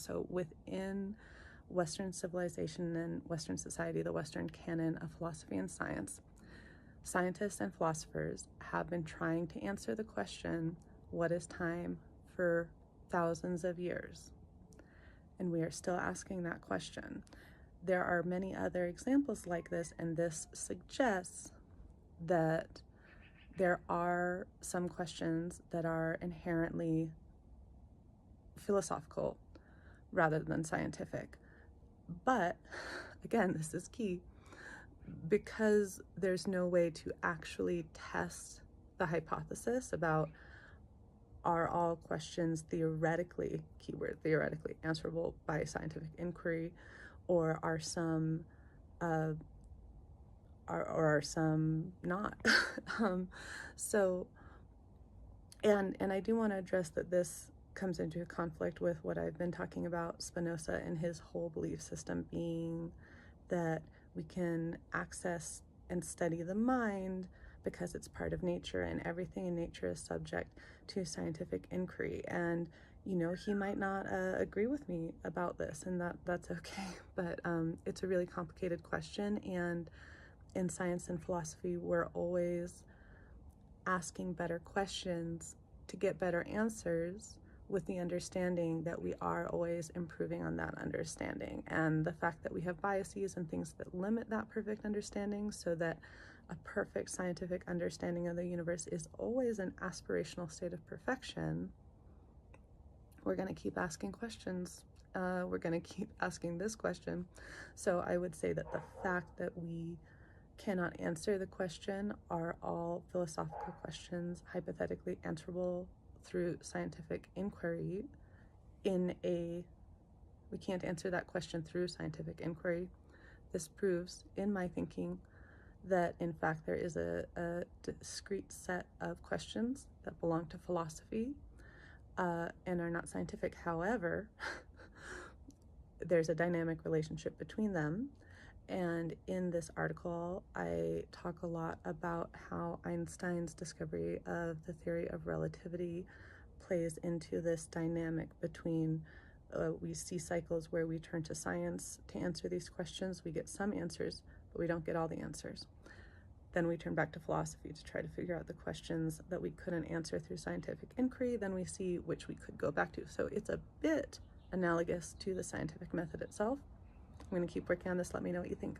So within Western civilization and Western society, the Western canon of philosophy and science, scientists and philosophers have been trying to answer the question, what is time, for thousands of years. And we are still asking that question. There are many other examples like this, and this suggests that there are some questions that are inherently philosophical rather than scientific. But again, this is key, because there's no way to actually test the hypothesis about are all questions theoretically, keyword theoretically, answerable by scientific inquiry, or are some are some not. So and I do want to address that this comes into conflict with what I've been talking about Spinoza and his whole belief system being that we can access and study the mind because it's part of nature, and everything in nature is subject to scientific inquiry. And you know, he might not agree with me about this, and that's okay. But it's a really complicated question, and in science and philosophy, we're always asking better questions to get better answers, with the understanding that we are always improving on that understanding, and the fact that we have biases and things that limit that perfect understanding, so that a perfect scientific understanding of the universe is always an aspirational state of perfection. We're going to keep asking questions. We're going to keep asking this question. So I would say that the fact that we cannot answer the question, are all philosophical questions hypothetically answerable through scientific inquiry, we can't answer that question through scientific inquiry. This proves, in my thinking, that in fact there is a discrete set of questions that belong to philosophy and are not scientific. However, there's a dynamic relationship between them. And in this article, I talk a lot about how Einstein's discovery of the theory of relativity plays into this dynamic between we see cycles where we turn to science to answer these questions. We get some answers, but we don't get all the answers. Then we turn back to philosophy to try to figure out the questions that we couldn't answer through scientific inquiry. Then we see which we could go back to. So it's a bit analogous to the scientific method itself. I'm going to keep working on this. Let me know what you think.